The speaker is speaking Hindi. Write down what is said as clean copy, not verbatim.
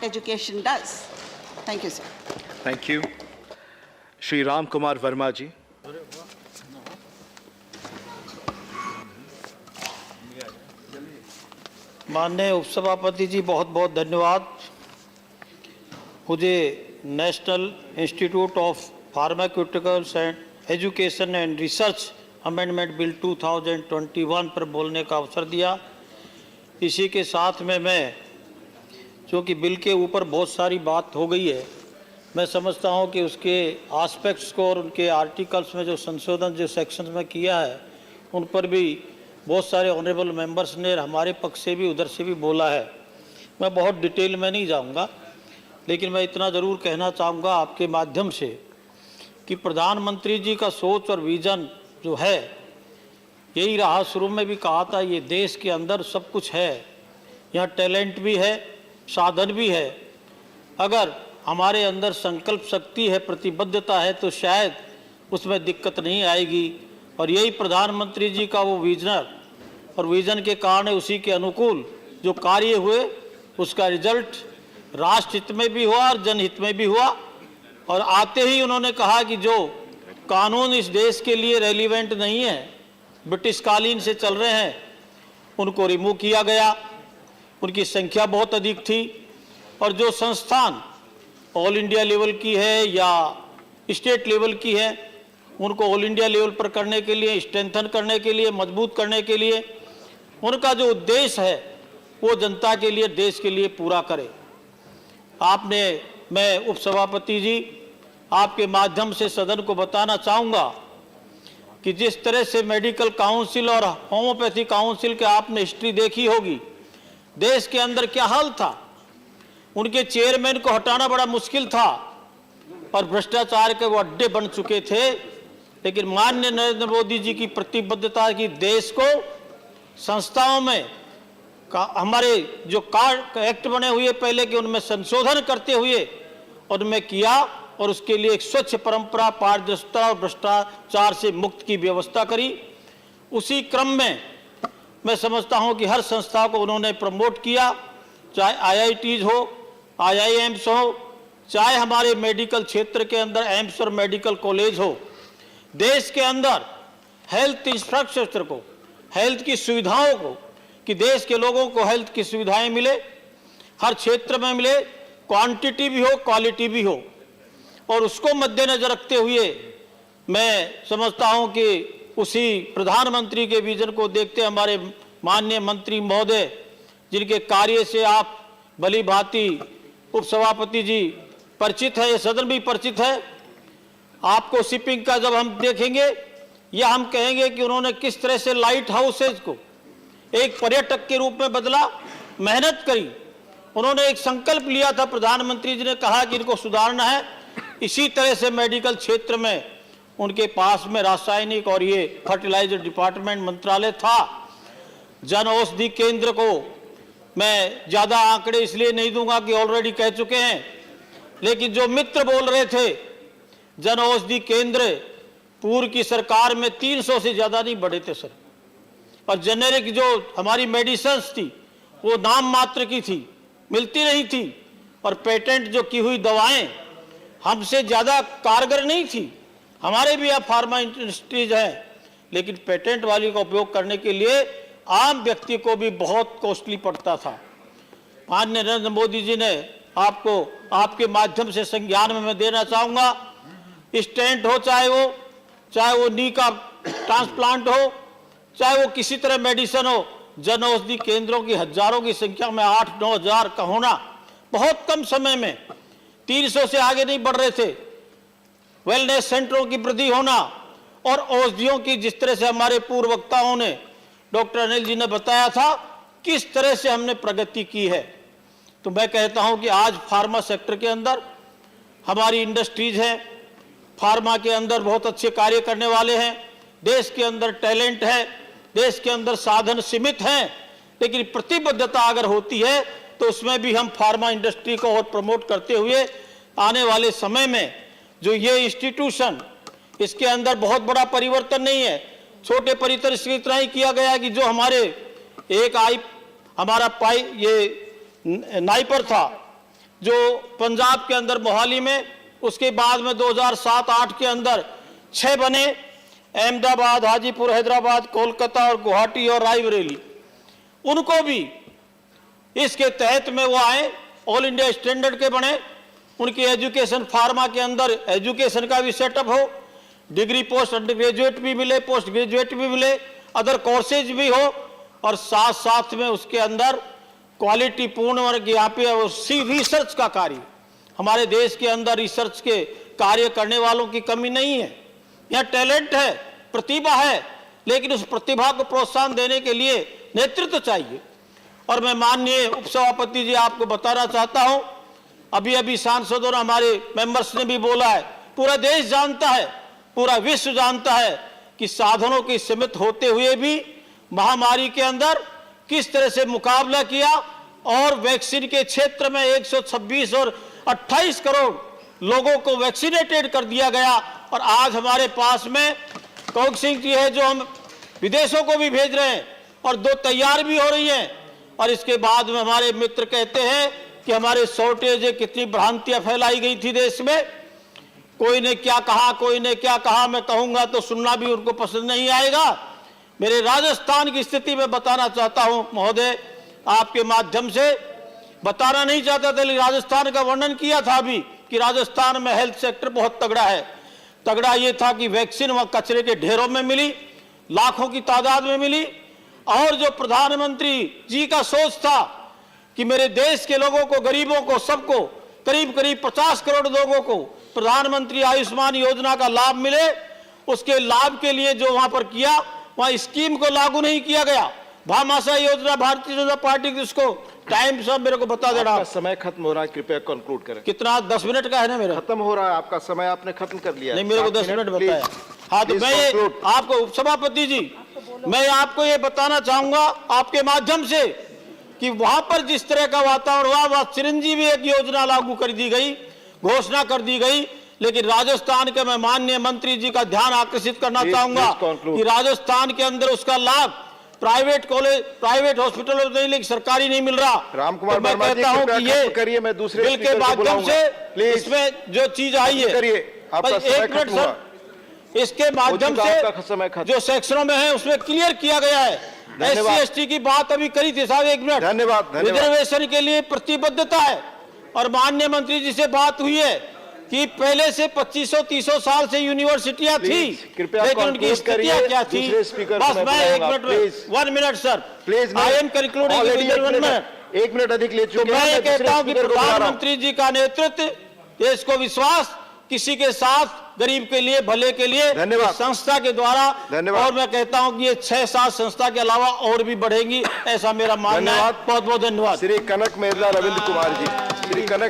education does. Thank you, sir. Thank you. Shri Ram Kumar Verma ji. माननीय उपसभापति जी, बहुत बहुत धन्यवाद। मुझे national institute of pharmaceuticals and education and research amendment bill 2021 पर बोलने का अवसर दिया। इसी के साथ में मैं, चूँकि बिल के ऊपर बहुत सारी बात हो गई है, मैं समझता हूं कि उसके एस्पेक्ट्स को और उनके आर्टिकल्स में जो संशोधन जो सेक्शंस में किया है उन पर भी बहुत सारे ऑनरेबल मेंबर्स ने हमारे पक्ष से भी उधर से भी बोला है। मैं बहुत डिटेल में नहीं जाऊंगा, लेकिन मैं इतना ज़रूर कहना चाहूँगा आपके माध्यम से कि प्रधानमंत्री जी का सोच और विज़न जो है, यही रहा। शुरू में भी कहा था, ये देश के अंदर सब कुछ है, यहाँ टैलेंट भी है, साधन भी है। अगर हमारे अंदर संकल्प शक्ति है, प्रतिबद्धता है, तो शायद उसमें दिक्कत नहीं आएगी। और यही प्रधानमंत्री जी का वो विजन और विजन के कारण उसी के अनुकूल जो कार्य हुए, उसका रिजल्ट राष्ट्र हित में भी हुआ और जनहित में भी हुआ। और आते ही उन्होंने कहा कि जो कानून इस देश के लिए रेलिवेंट नहीं है, ब्रिटिश कालीन से चल रहे हैं, उनको रिमूव किया गया। उनकी संख्या बहुत अधिक थी और जो संस्थान ऑल इंडिया लेवल की है या स्टेट लेवल की है, उनको ऑल इंडिया लेवल पर करने के लिए, स्ट्रेंथन करने के लिए, मजबूत करने के लिए उनका जो उद्देश्य है वो जनता के लिए, देश के लिए पूरा करे। आपने, मैं उपसभापति जी आपके माध्यम से सदन को बताना चाहूँगा कि जिस तरह से मेडिकल काउंसिल और होम्योपैथी काउंसिल के आपने हिस्ट्री देखी होगी, देश के अंदर क्या हाल था। उनके चेयरमैन को हटाना बड़ा मुश्किल था और भ्रष्टाचार के वो अड्डे बन चुके थे। लेकिन माननीय नरेंद्र मोदी जी की प्रतिबद्धता की देश को संस्थाओं में हमारे जो कार्ड एक्ट बने हुए पहले के, उनमें संशोधन करते हुए उनमें किया और उसके लिए एक स्वच्छ परंपरा, पारदर्शिता और भ्रष्टाचार से मुक्त की व्यवस्था करी। उसी क्रम में मैं समझता हूं कि हर संस्था को उन्होंने प्रमोट किया, चाहे आईआईटीज हो, आईआईएम्स हो, चाहे हमारे मेडिकल क्षेत्र के अंदर एम्स और मेडिकल कॉलेज हो। देश के अंदर हेल्थ इंफ्रास्ट्रक्चर को, हेल्थ की सुविधाओं को, कि देश के लोगों को हेल्थ की सुविधाएं मिले, हर क्षेत्र में मिले, क्वांटिटी भी हो, क्वालिटी भी हो। और उसको मद्देनजर रखते हुए मैं समझता हूं कि उसी प्रधानमंत्री के विजन को देखते हमारे माननीय मंत्री महोदय, जिनके कार्य से आप भली भांति उपसभापति जी परिचित है, ये सदन भी परिचित है। आपको शिपिंग का जब हम देखेंगे, या हम कहेंगे कि उन्होंने किस तरह से लाइट हाउसेज को एक पर्यटक के रूप में बदला, मेहनत करी। उन्होंने एक संकल्प लिया था, प्रधानमंत्री जी ने कहा कि इनको सुधारना है। इसी तरह से मेडिकल क्षेत्र में उनके पास में रासायनिक और ये फर्टिलाइजर डिपार्टमेंट मंत्रालय था। जन औषधि केंद्र को मैं ज़्यादा आंकड़े इसलिए नहीं दूंगा कि ऑलरेडी कह चुके हैं, लेकिन जो मित्र बोल रहे थे, जन औषधि केंद्र पूर्व की सरकार में 300 से ज़्यादा नहीं बढ़े थे सर। और जेनेरिक जो हमारी मेडिसिन्स थी वो नाम मात्र की थी, मिलती नहीं थी। और पेटेंट जो की हुई दवाएं हमसे ज़्यादा कारगर नहीं थी। हमारे भी यहाँ फार्मा इंडस्ट्रीज हैं, लेकिन पेटेंट वाली का उपयोग करने के लिए आम व्यक्ति को भी बहुत कॉस्टली पड़ता था। माननीय नरेंद्र मोदी जी ने आपको आपके माध्यम से संज्ञान में मैं देना चाहूँगा, स्टेंट हो, चाहे वो नी का ट्रांसप्लांट हो, चाहे वो किसी तरह मेडिसिन हो, जन औषधि केंद्रों की हजारों की संख्या में 8-9 हज़ार का होना, बहुत कम समय में 300 से आगे नहीं बढ़ रहे थे। वेलनेस सेंटरों की वृद्धि होना और औषधियों की, जिस तरह से हमारे पूर्व वक्ताओं ने, डॉक्टर अनिल जी ने बताया था किस तरह से हमने प्रगति की है। तो मैं कहता हूं कि आज फार्मा सेक्टर के अंदर हमारी इंडस्ट्रीज है, फार्मा के अंदर बहुत अच्छे कार्य करने वाले हैं, देश के अंदर टैलेंट है, देश के अंदर साधन सीमित हैं, लेकिन प्रतिबद्धता अगर होती है तो उसमें भी हम फार्मा इंडस्ट्री को और प्रमोट करते हुए आने वाले समय में जो ये इंस्टीट्यूशन, इसके अंदर बहुत बड़ा परिवर्तन नहीं है, छोटे परिसर से इतना ही किया गया कि जो हमारे एक हमारा ये नाइपर था, जो पंजाब के अंदर मोहाली में, उसके बाद में 2007-8 के अंदर 6 बने, अहमदाबाद, हाजीपुर, हैदराबाद, कोलकाता और गुवाहाटी और रायबरेली। उनको भी इसके तहत में वो आए, ऑल इंडिया स्टैंडर्ड के बने। उनकी एजुकेशन फार्मा के अंदर एजुकेशन का भी सेटअप हो, डिग्री पोस्ट अंडर ग्रेजुएट भी मिले, पोस्ट ग्रेजुएट भी मिले, अदर कोर्सेज भी हो, और साथ साथ में उसके अंदर क्वालिटी पूर्ण वर्ग यहाँ पे रिसर्च का कार्य। हमारे देश के अंदर रिसर्च के कार्य करने वालों की कमी नहीं है। यहाँ टैलेंट है, प्रतिभा है, लेकिन उस प्रतिभा को प्रोत्साहन देने के लिए नेतृत्व चाहिए। और मैं माननीय उपसभापति जी आपको बताना चाहता हूं, अभी अभी सांसदों ने, हमारे मेंबर्स ने भी बोला है, पूरा देश जानता है, पूरा विश्व जानता है कि साधनों के सीमित होते हुए भी महामारी के अंदर किस तरह से मुकाबला किया, और वैक्सीन के क्षेत्र में 126 और 28 करोड़ लोगों को वैक्सीनेटेड कर दिया गया। और आज हमारे पास में कोवैक्सीन की है जो हम विदेशों को भी भेज रहे हैं, और 2 तैयार भी हो रही हैं। और इसके बाद में हमारे मित्र कहते हैं कि हमारे शॉर्टेज है, कितनी भ्रांतियां फैलाई गई थी देश में, कोई ने क्या कहा, कोई ने क्या कहा, मैं कहूंगा तो सुनना भी उनको पसंद नहीं आएगा। मेरे राजस्थान की स्थिति में बताना चाहता हूं महोदय, आपके माध्यम से बताना नहीं चाहता था, लेकिन राजस्थान का वर्णन किया था अभी कि राजस्थान में हेल्थ सेक्टर बहुत तगड़ा है। तगड़ा ये था कि वैक्सीन वहां कचरे के ढेरों में मिली, लाखों की तादाद में मिली, और जो प्रधानमंत्री जी का सोच था कि मेरे देश के लोगों को, गरीबों को, सबको, करीब करीब 50 करोड़ लोगों को प्रधानमंत्री आयुष्मान योजना का लाभ मिले, उसके लाभ के लिए जो वहां पर किया, वहां स्कीम को लागू नहीं किया गया। भामाशाह योजना भारतीय जनता पार्टी की, उसको टाइम सब मेरे को बता देना। आपका समय खत्म हो रहा है, कृपया कंक्लूड करें। कितना? 10 मिनट का है ना मेरा? खत्म हो रहा है आपका समय, आपने खत्म कर लिया। नहीं, मेरे को 10 मिनट बताया। हाँ, तो मैं ये आपको, उपसभापति जी, मैं आपको ये बताना चाहूंगा आपके माध्यम से कि वहां पर जिस तरह का वातावरण हुआ, वह चिरंजीवी एक योजना लागू कर दी गई, घोषणा कर दी गई, लेकिन राजस्थान के, मैं माननीय मंत्री जी का ध्यान आकर्षित करना चाहूंगा कि राजस्थान के अंदर उसका लाभ प्राइवेट कॉलेज, प्राइवेट हॉस्पिटल में नहीं, लेकिन सरकारी नहीं मिल रहा। रामकुमार, मैं कहता हूं कि ये करिए, मैं दूसरे बिल के माध्यम से इसमें जो चीज आई है, एक मिनट सर, इसके माध्यम से जो सेक्शनों में है उसमें क्लियर किया गया है। SC/ST की बात अभी करी थी साहब, एक मिनट। धन्यवाद। रिजर्वेशन के लिए प्रतिबद्धता है, और माननीय मंत्री जी से बात हुई है कि पहले से 2500-300 साल से यूनिवर्सिटियां थी, लेकिन उनकी स्थितियां क्या थी? बस मैं 1 मिनट में, 1 minute sir, please, I am concluding with 1 minute. 1 minute अधिक ले चुके हैं। तो मैं ये कहता हूं कि प्रधानमंत्री जी का नेतृत्व, देश को विश्वास, किसी के साथ, गरीब के लिए, भले के लिए, धन्यवाद, संस्था के द्वारा। धन्यवाद। और मैं कहता हूं कि ये 6-7 संस्था के अलावा और भी बढ़ेंगी, ऐसा मेरा मानना है। बहुत बहुत धन्यवाद। श्री कनक मेहला रविंद्र कुमार जी, श्री कनक